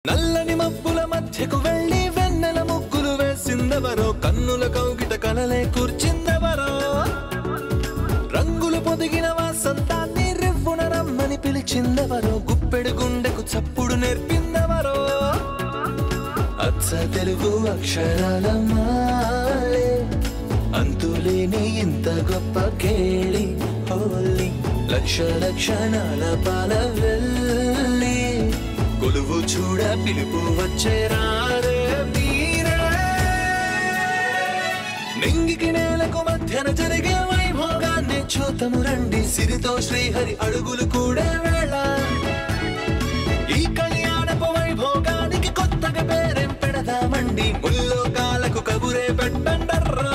నల్లని మబ్బుల మధ్యకు వెళ్ళి వెన్నెల ముగ్గులు వేసిందెవరో కన్నుల కౌగిట కలలే కూర్చిందెవరో రంగులు పొదిగిన వాసంతాన్ని రివ్వున రమ్మని పిలిచిందెవరో గుప్పెడు గుండెకు చప్పుడు నేర్పిందెవరో అచ్చ తెలుగు అక్షరాల మాలే అంతులేని ఇంత గొప్ప కేళి హోలీ లక్ష లక్షణాల పాల వెళ్ళి కొలువు చూడ పిలుపు వచ్చేరారే వీరే నింగికి నేలకు మధ్యన జరిగే వైభోగాన్ని చూతము రండి సిరితో శ్రీహరి అడుగులు కూడే వేళ ఈ కళ్యాణపు వైభోగానికి కొత్తగా పేరేం పెడదామండి ముల్లోకాలకు కబురే పెట్టండర్రా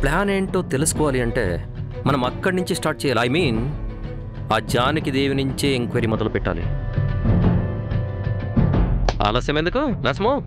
ప్లాన్ ఏంటో తెలుసుకోవాలి అంటే మనం అక్కడి నుంచి స్టార్ట్ చేయాలి. ఐ మీన్ ఆ జానకి దేవి నుంచే ఎంక్వైరీ మొదలు పెట్టాలి. ఆలస్యం ఎందుకు? Let's move.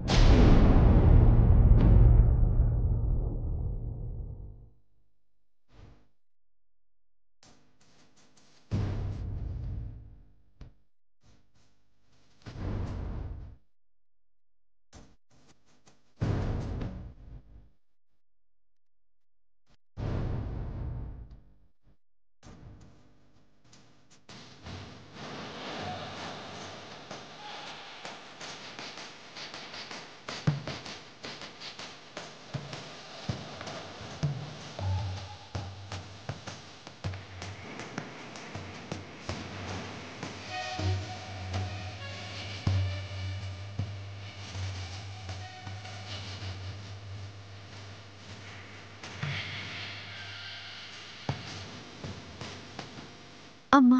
అమ్మా,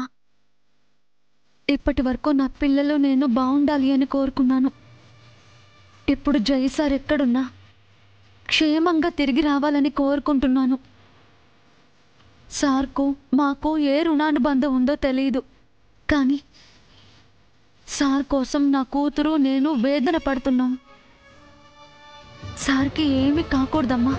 ఇప్పటి వరకు నా పిల్లలు నేను బాగుండాలి అని కోరుకున్నాను. ఇప్పుడు జై సార్ ఎక్కడున్నా క్షేమంగా తిరిగి రావాలని కోరుకుంటున్నాను. సార్కు మాకు ఏ రుణానుబంధం ఉందో తెలియదు, కానీ సార్ కోసం నా కూతురు నేను వేదన పడుతున్నాం. సార్కి ఏమీ కాకూడదమ్మా.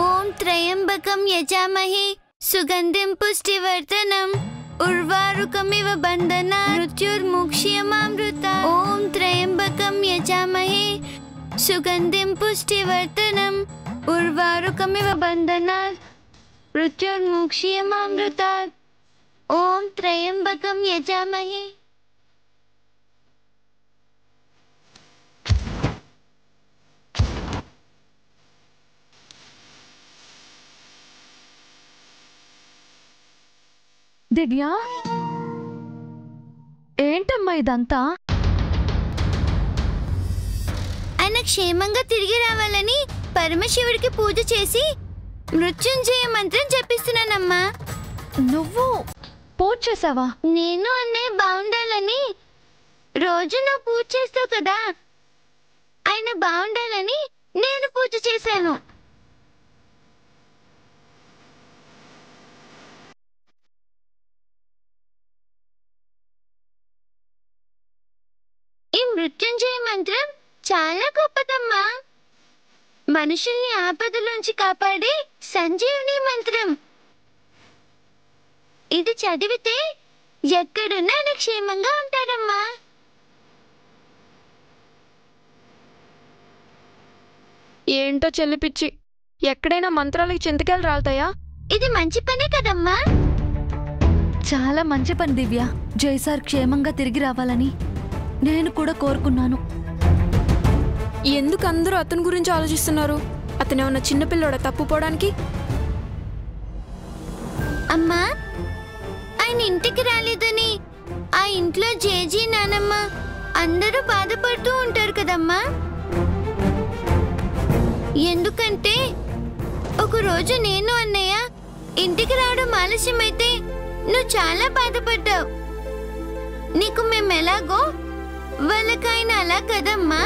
ఓం త్రయంబకం యజామహే సుగంధిం పుష్టివర్ధనం ఉర్వారుకమివ బంధనా మృత్యుర్ముక్ష్యమామృత. ఓం త్రయంబకం యజామహే సుగంధిం పుష్టివర్ధనం ఉర్వారుకమివ బంధనా మృత్యుర్ముక్ష్యమామృత. ఓం త్రయంబకం యజామహే. దివ్యా, ఏంటమ్మా ఇదంతా? ఆయన క్షేమంగా తిరిగి రావాలని పరమశివుడికి పూజ చేసి మృత్యుంజయ మంత్రం జపిస్తున్నానమ్మా. నువ్వు పూజ చేసావా? నేను అన్నయ్య బాగుండాలని రోజు నువ్వు పూజ చేస్తావు కదా, ఆయన బాగుండాలని నేను పూజ చేశాను. ఈ మృత్యుంజయ మంత్రం చాలా గొప్పదమ్మా. మనుషుల్ని ఆపదలోంచి కాపాడే సంజీవని మంత్రం. ఇది చదివితే ఎక్కడున్నా ఆయన క్షేమంగా ఉంటాడమ్మా. ఏంటో చెల్లిపిచ్చి, ఎక్కడైనా మంత్రాలకి చింతకాయలు రాలుతాయా? ఇది మంచి పనే కదమ్మా. చాలా మంచి పని దివ్య. జై సార్ క్షేమంగా తిరిగి రావాలని నేను కూడా కోరుకున్నాను. ఎందుకు అందరూ అతని గురించి ఆలోచిస్తున్నారు? అతనేమన్నా చిన్నపిల్లోడా తప్పుపోవడానికి? అమ్మా, ఆయన ఇంటికి రాలేదని ఆ ఇంట్లో జేజీ నానమ్మ అందరూ బాధపడుతూ ఉంటారు కదమ్మా. ఎందుకంటే ఒకరోజు నేను అన్నయ్య ఇంటికి రావడం ఆలస్యమైతే నువ్వు చాలా బాధపడ్డావు. నీకు మేము ఎలాగో వాళ్ళకైనా అలా కదమ్మా.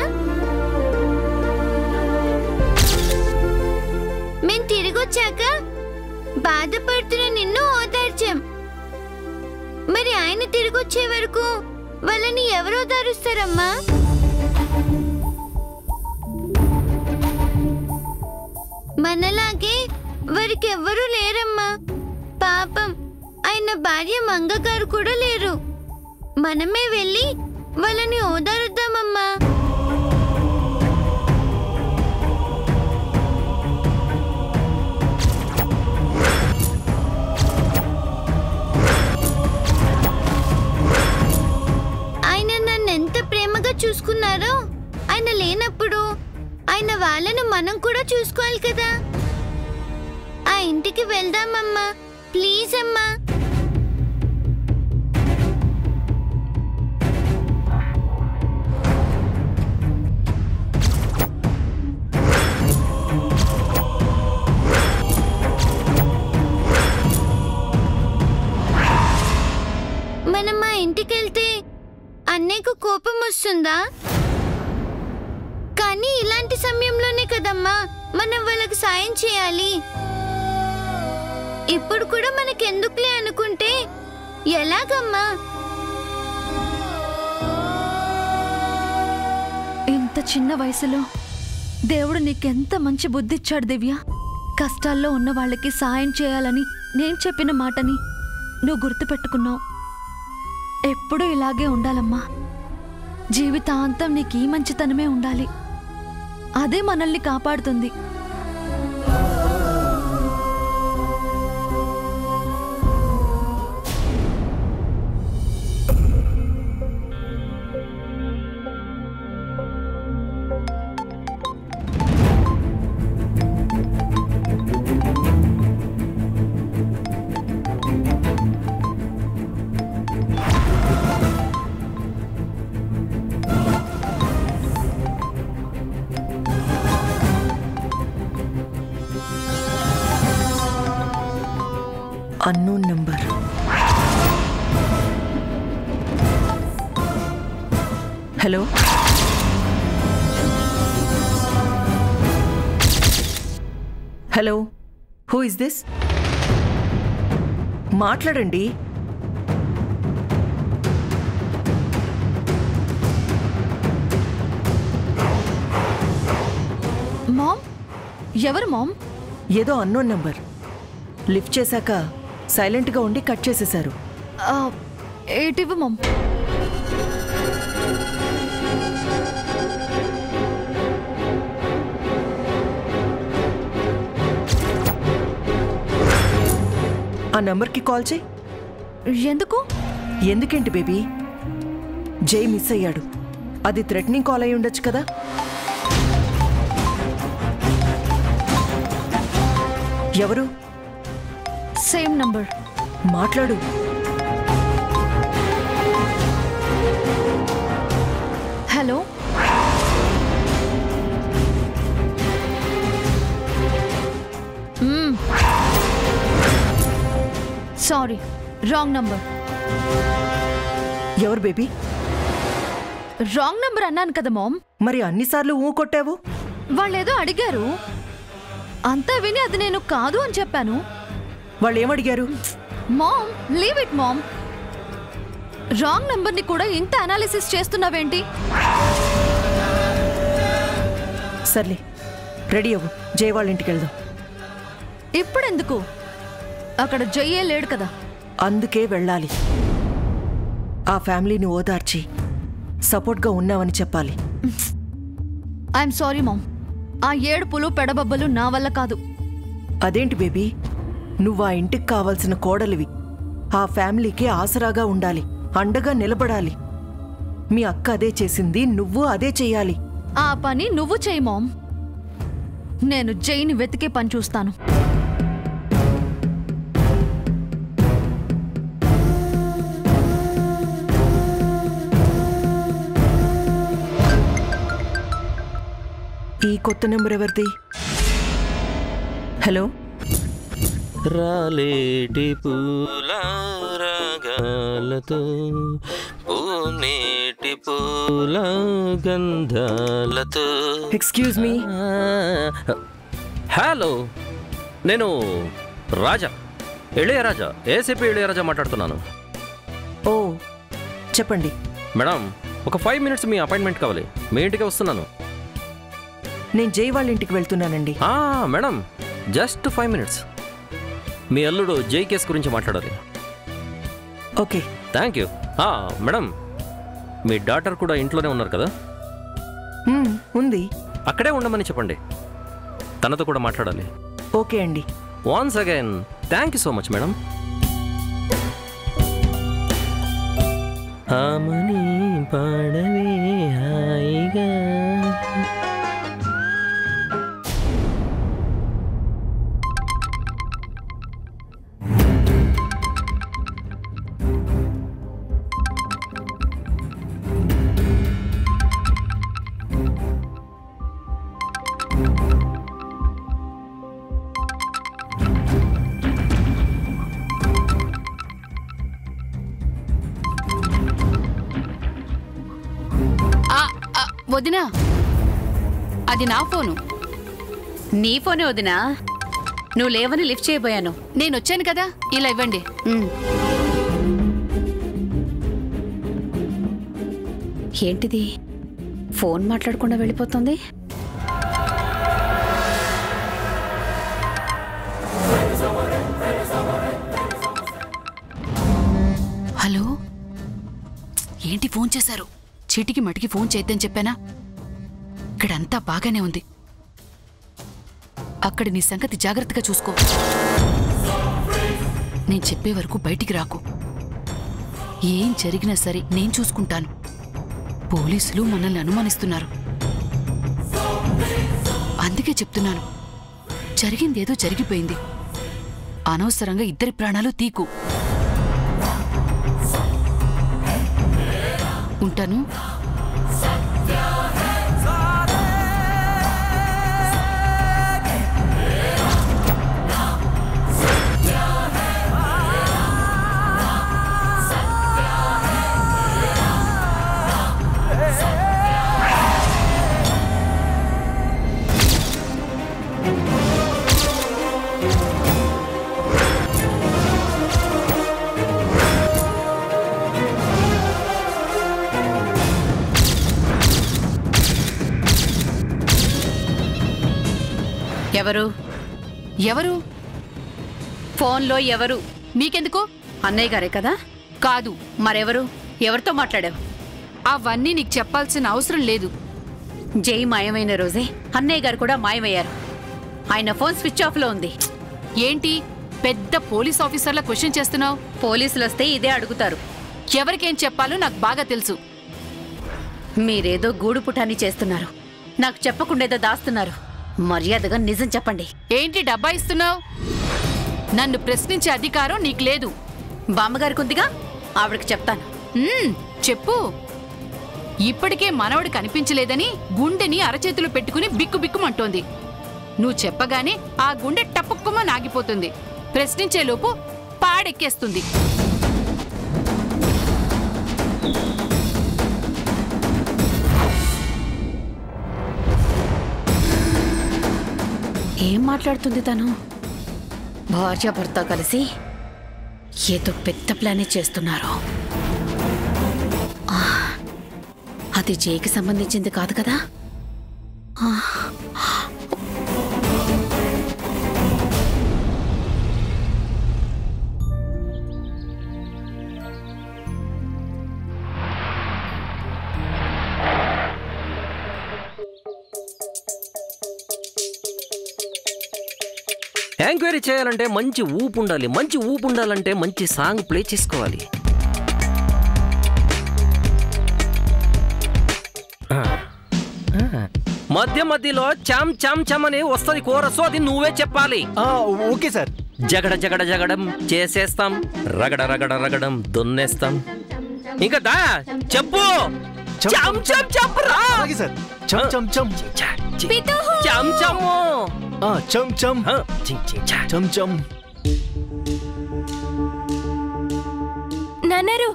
మేము తిరిగొచ్చాక బాధపడుతున్న నిన్ను ఓదార్చాం. మరి ఆయన తిరిగి వచ్చే వరకు వాళ్ళని ఎవరో దారుస్తారమ్మా? మనలాగే వారికి ఎవ్వరూ లేరమ్మా. పాపం ఆయన భార్య మంగగారు కూడా లేరు. మనమే వెళ్ళి వాళ్ళని ఓదారుద్దామమ్మా. ఆయన నన్ను ఎంత ప్రేమగా చూసుకున్నారో, ఆయన లేనప్పుడు ఆయన వాళ్ళను మనం కూడా చూసుకోవాలి కదా. ఆ ఇంటికి వెళ్దామమ్మా, ప్లీజ్ అమ్మా. మనం మా ఇంటికి వెళ్తే అన్నయ్యకు కోపం వస్తుందా? కానీ ఇలాంటి సమయంలోనే కదమ్మా మనం వాళ్ళకి సాయం చేయాలి. ఇప్పుడు కూడా మనకెందుకులే అనుకుంటే ఎలాగమ్మా? ఇంత చిన్న వయసులో దేవుడు నీకెంత మంచి బుద్ధి ఇచ్చాడు దివ్య. కష్టాల్లో ఉన్న వాళ్ళకి సాయం చేయాలని నేను చెప్పిన మాటని నువ్వు గుర్తుపెట్టుకున్నావు. ఎప్పుడూ ఇలాగే ఉండాలమ్మా. జీవితాంతం నీకు ఈ మంచితనమే ఉండాలి. అదే మనల్ని కాపాడుతుంది. unknown number. Hello? Hello? Who is this? మాట్లాడండి. మామ్, ఎవరు మామ్? ఏదో అన్నోన్ నంబర్. లిఫ్ట్ చేశాక సైలెంట్గా ఉండి కట్ చేసేశారు. ఏటివ్వు మామ్. ఆ నంబర్కి కాల్ చేయి. ఎందుకు? ఎందుకేంటి బేబీ? జై మిస్ అయ్యాడు. అది థ్రెటనింగ్ కాల్ అయి ఉండొచ్చు కదా. ఎవరు? Same number. మాట్లాడు. Hello, sorry, wrong number. ఎవరు బేబీ? రాంగ్ నంబర్ అన్నాను కదా మామ్. మరి అన్నిసార్లు ఊ కొట్టావు. వాళ్ళేదో అడిగారు, అంతా విని అది నేను కాదు అని చెప్పాను. వాళ్ళు ఏమడిగారు? Ma'am, leave it ma'am. Wrong నంబర్ని కూడా ఇంత అనాలిసిస్ చేస్తున్నావేంటి? సర్లే, రెడీ అవ్వు. జై వాళ్ళ ఇంటికి వెళ్దాం. ఇప్పుడెందుకు? అక్కడ జయ్యే లేడు కదా. అందుకే వెళ్ళాలి. ఆ ఫ్యామిలీని ఓదార్చి సపోర్ట్గా ఉన్నావని చెప్పాలి. ఐఎమ్ సారీ మామ్, ఆ ఏడుపులు పెడబబ్బలు నా వల్ల కాదు. అదేంటి బేబీ, నువ్వు ఆ ఇంటికి కావాల్సిన కోడలివి. ఆ ఫ్యామిలీకి ఆసరాగా ఉండాలి, అండగా నిలబడాలి. మీ అక్క అదే చేసింది, నువ్వు అదే చెయ్యాలి. ఆ పని నువ్వు చెయ్యి మామ్. నేను జైని వెతికే పని చూస్తాను. ఈ కొత్త నెంబర్ ఎవరిది? హలో. రాలేటి పూల రాగాలతో పూనేటి పూల గంధాలతో. Excuse me. హలో, నేను రాజా, ఇళయరాజా, ఏసీపీ ఇళయరాజా మాట్లాడుతున్నాను. ఓ చెప్పండి. మేడం ఒక 5 minutes మీ అపాయింట్మెంట్ కావాలి. మీ ఇంటికి వస్తున్నాను. నేను జై వాళ్ళ ఇంటికి వెళ్తున్నానండి. Madam just 5 minutes. మీ అల్లుడు జై కేస్ గురించి మాట్లాడాలి. ఓకే. Thank you. మేడం మీ డాటర్ కూడా ఇంట్లోనే ఉన్నారు కదా? ఉంది. అక్కడే ఉండమని చెప్పండి. తనతో కూడా మాట్లాడాలి. ఓకే అండి. Once again thank you so much madam. ఆమని పాడవే హాయిగా. వదినా, అది నా ఫోను. నీ ఫోనే వదినా. నువ్వు లేవని లిఫ్ట్ చేయబోయాను. నేను వచ్చాను కదా, ఇలా ఇవ్వండి. ఏంటిది ఫోన్ మాట్లాడకుండా వెళ్ళిపోతుంది? హలో, ఏంటి ఫోన్ చేశారు? చీటికి మటికి ఫోన్ చేద్దని చెప్పానా? ఇక్కడంతా బాగానే ఉంది. అక్కడ నీ సంగతి జాగ్రత్తగా చూసుకో. నేను చెప్పే వరకు బయటికి రాకు. ఏం జరిగినా సరే నేను చూసుకుంటాను. పోలీసులు మనల్ని అనుమానిస్తున్నారు. అందుకే చెప్తున్నాను, జరిగిందేదో జరిగిపోయింది. అనవసరంగా ఇద్దరి ప్రాణాలు తీకు. ఉంటాను. ఎవరు? ఎవరు? ఫోన్లో ఎవరు? మీకెందుకు? అన్నయ్య గారే కదా? కాదు. మరెవరు? ఎవరితో మాట్లాడావు? అవన్నీ నీకు చెప్పాల్సిన అవసరం లేదు. జై మాయమైన రోజే అన్నయ్య గారు కూడా మాయమయ్యారు. ఆయన ఫోన్ స్విచ్ ఆఫ్ లో ఉంది. ఏంటి పెద్ద పోలీస్ ఆఫీసర్ల క్వశ్చన్ చేస్తున్నావు? పోలీసులు వస్తే ఇదే అడుగుతారు. ఎవరికేం చెప్పాలో నాకు బాగా తెలుసు. మీరేదో గూడు పుటాన్ని చేస్తున్నారు. నాకు చెప్పకుండేదో దాస్తున్నారు. మర్యాదగా నిజం చెప్పండి. ఏంటి డబ్బా ఇస్తున్నావు? నన్ను ప్రశ్నించే అధికారం నీకు లేదు. బామ్మగారికి ఉందిగా, ఆవిడకి చెప్తాను. చెప్పు. ఇప్పటికే మనవడు కనిపించలేదని గుండెని అరచేతులు పెట్టుకుని బిక్కు బిక్కుమంటోంది. నువ్వు చెప్పగానే ఆ గుండె టప్పుక్కుమని ఆగిపోతుంది. ప్రశ్నించేలోపు పాడెక్కేస్తుంది. ఏం మాట్లాడుతుంది తను? భార్యాభర్త కలిసి ఏదో పెద్ద ప్లానే చేస్తున్నారు. అది జైకి సంబంధించింది కాదు కదా? ఎంక్వైరీ చేయాలంటే మంచి ఊపు ఉండాలి. మంచి ఊపు ఉండాలంటే మంచి సాంగ్ ప్లే చేసుకోవాలి. మధ్య మధ్యలో చామ్ చామ్ చామ్ అని వస్తుంది కోరసు, అది నువ్వే చెప్పాలి. Okay sir. జగడ జగడ జగడం చేసేస్తాం, రగడ రగడ రగడం దున్నేస్తాం. ఇంకా దా చెప్పు. చామ్ చామ్ చెప్పరా. అలాగే సార్. చమ్ చమ్ చమ్ చామ్ చాము. చమ్ చమ్ చమ్ చమ్. నాన్నారు,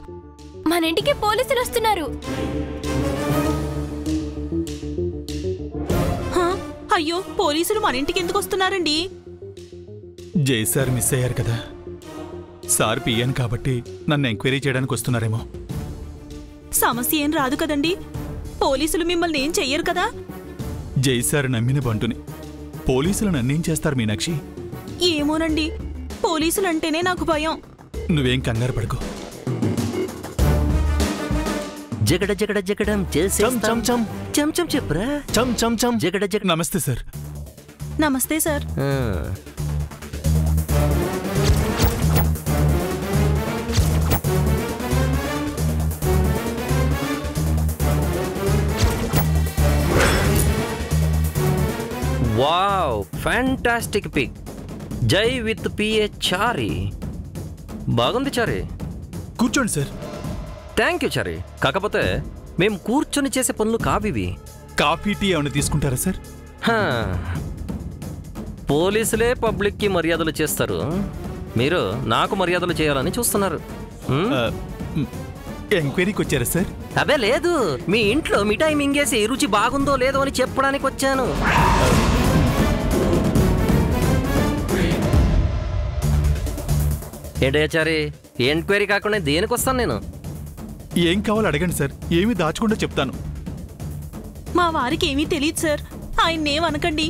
మన ఇంటికి పోలీసులు వస్తున్నారు. అయ్యో, పోలీసులు మన ఇంటికి ఎందుకు వస్తున్నారండి? జై సార్ మిస్ అయ్యారు కదా. సార్ పియ్యాను కాబట్టి నన్ను ఎంక్వైరీ చేయడానికి వస్తున్నారేమో. సమస్య ఏం రాదు కదండి, పోలీసులు మిమ్మల్ని ఏం చెయ్యరు కదా. జై సార్ నమ్మిన బంటుని పోలీసులు నన్నేం చేస్తారు మీనాక్షి? ఏమోనండి, పోలీసులంటేనే నాకు భయం. నువ్వేం కంగారు పడుకో. జగడ జగడ జగడం చేసేస్తాం. చం చం చం చెప్పురా. చం చం చం జగడ జగడ. నమస్తే సార్. నమస్తే సార్. Wow, fantastic pic. జై విత్ పిఏ చారి. బాగుంది చారి. కూర్చోండి సార్. థ్యాంక్ యూ చారి. కాకపోతే మేము కూర్చొని చేసే పనులు కావివి. కాఫీ టీ ఏమైనా తీసుకుంటారా సార్? పోలీసులే పబ్లిక్కి మర్యాదలు చేస్తారు, మీరు నాకు మర్యాదలు చేయాలని చూస్తున్నారు. ఎంక్వైరీకి వచ్చారా సార్? అబే లేదు, మీ ఇంట్లో మిఠాయి మింగేసి రుచి బాగుందో లేదో అని చెప్పడానికి వచ్చాను. ఏంటయ్యాచారి, ఎంక్వైరీ కాకుండా దేనికి వస్తాను నేను? ఏం కావాలో అడగండి సార్, ఏమీ దాచకుండా చెప్తాను. మా వారికి ఏమీ తెలియదు సార్, ఆయన్నేమనకండి.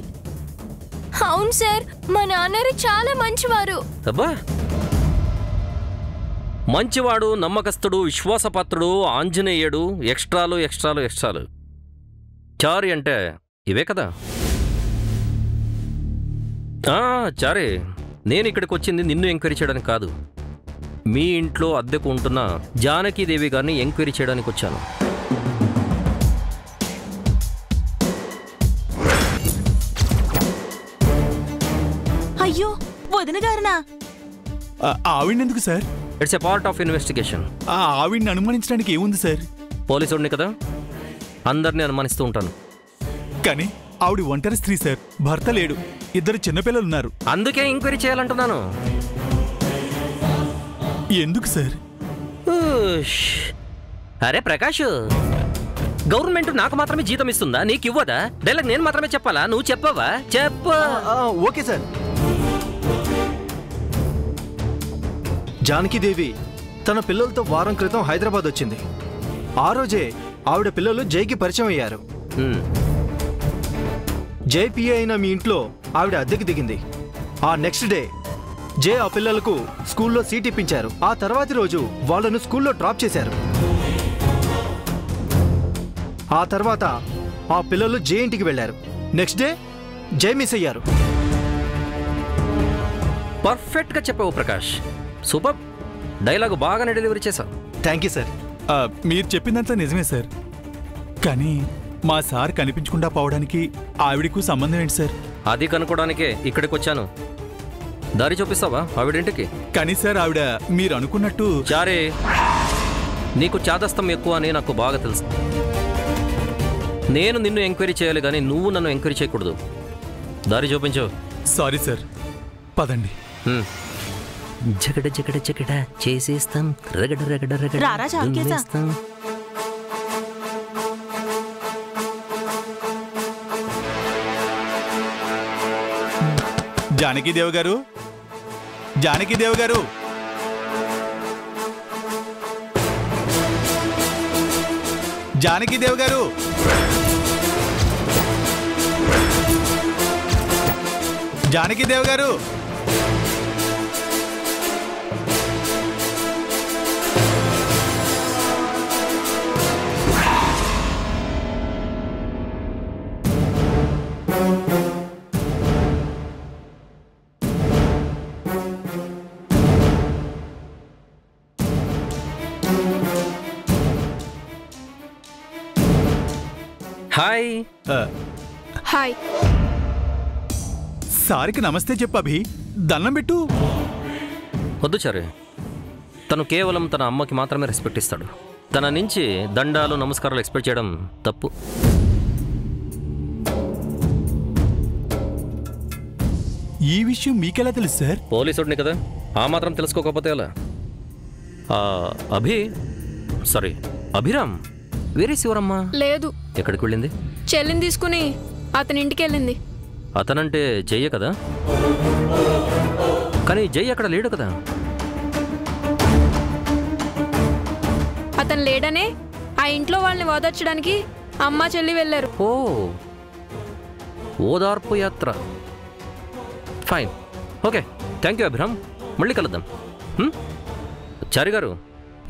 అవును సార్, మా నాన్నగారు చాలా మంచివారు. అబ్బా, మంచివాడు, నమ్మకస్తుడు, విశ్వాసపాత్రుడు, ఆంజనేయుడు, ఎక్స్ట్రాలు ఎక్స్ట్రాలు ఎక్స్ట్రాలు. చారి అంటే ఇవే కదా. చారి, నేను ఇక్కడికి వచ్చింది నిన్ను ఎంక్వైరీ చేయడానికి కాదు, మీ ఇంట్లో అద్దెకు ఉంటున్న జానకీదేవి గారిని ఎంక్వైరీ చేయడానికి వచ్చాను. అయ్యో, వదిన గారనా? ఆవిడెందుకు sir? It's a part of investigation. ఆవిడ్ని అనుమానించడానికి ఏముంది సార్? పోలీసుడిని కదా, అందరినీ అనుమానిస్తూ ఉంటాను. కానీ ఆవిడ ఒంటరి స్త్రీ సార్, భర్త లేడు, 2 చిన్నపిల్లలున్నారు. అందుకే ఎంక్వైరీ చేయాలంటున్నాను. ఎందుకు సార్? అరే ప్రకాష్, గవర్నమెంట్ నాకు మాత్రమే జీతం ఇస్తుందా, నీకు ఇవ్వదా? డైలాగ్ నేను మాత్రమే చెప్పాలా, నువ్వు చెప్పవా? చెప్ప. Okay sir. జానకీదేవి తన పిల్లలతో వారం క్రితం హైదరాబాద్ వచ్చింది. ఆ రోజే ఆవిడ పిల్లలు జైకి పరిచయం అయ్యారు. జై పిఏ అయిన మీ ఇంట్లో ఆవిడ అద్దెకి దిగింది. ఆ నెక్స్ట్ డే జై ఆ పిల్లలకు స్కూల్లో సీట్ ఇప్పించారు. ఆ తర్వాతి రోజు వాళ్ళను స్కూల్లో డ్రాప్ చేశారు. ఆ తర్వాత ఆ పిల్లలు జై ఇంటికి వెళ్లారు. నెక్స్ట్ డే జై మిస్ అయ్యారు. పర్ఫెక్ట్ గా చెప్పావు ప్రకాష్, సూపర్. డైలాగ్ బాగానే డెలివరీ చేశావు. Thank you sir. మీరు చెప్పిందంతా నిజమే సార్, కానీ మా సార్ కనిపించకుండా పోవడానికి ఆవిడకు సంబంధం ఏంటి సార్? అది కనుక్కోడానికే ఇక్కడికి వచ్చాను. దారి చూపిస్తావా ఆవిడింటికి? కానీ సార్, ఆవిడ మీరు అనుకున్నట్టు. చారే, నీకు చాదస్తం ఎక్కువ అని నాకు బాగా తెలుసు. నేను నిన్ను ఎంక్వైరీ చేయాలి కానీ నువ్వు నన్ను ఎంక్వైరీ చేయకూడదు. దారి చూపించు. సారీ సార్, పదండి. జగడ జగడ జగడ చేసేస్తాం, రగడ రగడ రగడ రారా చాకేసా. జానకీదేవి గారు, జానకీదేవి గారు, జానకీదేవి గారు, జానకీదేవి గారు. హాయ్. హాయ్. సారికి నమస్తే చెప్పు అభి, దండం పెట్టు. వద్దు చారు, తను కేవలం తన అమ్మకి మాత్రమే రెస్పెక్ట్ ఇస్తాడు. తన నుంచి దండాలు నమస్కారాలు ఎక్స్పెక్ట్ చేయడం తప్పు. ఈ విషయం మీకెలా తెలుసు సార్? పోలీసుడిని కదా, ఆ మాత్రం తెలుసుకోకపోతే ఎలా? అభిరామ్, వేరే శివరమ్మ లేదు. ఎక్కడికి వెళ్ళింది? చెల్లిని తీసుకుని అతని ఇంటికి వెళ్ళింది. అతనంటే జయ్య కదా, కానీ జయ్య అక్కడ లేడు కదా. అతను లేడనే ఆ ఇంట్లో వాళ్ళని ఓదార్చడానికి అమ్మ చెల్లి వెళ్ళారు. ఓ ఓదార్పు యాత్ర. Fine, okay, thank you Abhiram. మళ్ళీ కలుద్దాం. చారి గారు,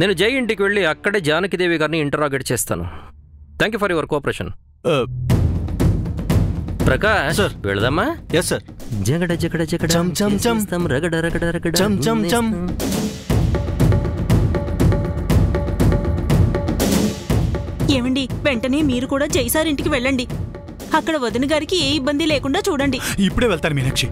నేను జై ఇంటికి వెళ్ళి అక్కడే జానకిదేవి గారిని ఇంటరాగేట్ చేస్తాను. Thank you for your cooperation. Prakash, వెళదామా? Yes sir. జగడ జగడ జగడ చం చం చం రగడ రగడ రగడ చం చం చం. ఏమండి, వెంటనే మీరు కూడా జైసార్ ఇంటికి వెళ్ళండి. అక్కడ వదిన గారికి ఏ ఇబ్బంది లేకుండా చూడండి. ఇప్పుడే వెళ్తాను మీనాక్షి.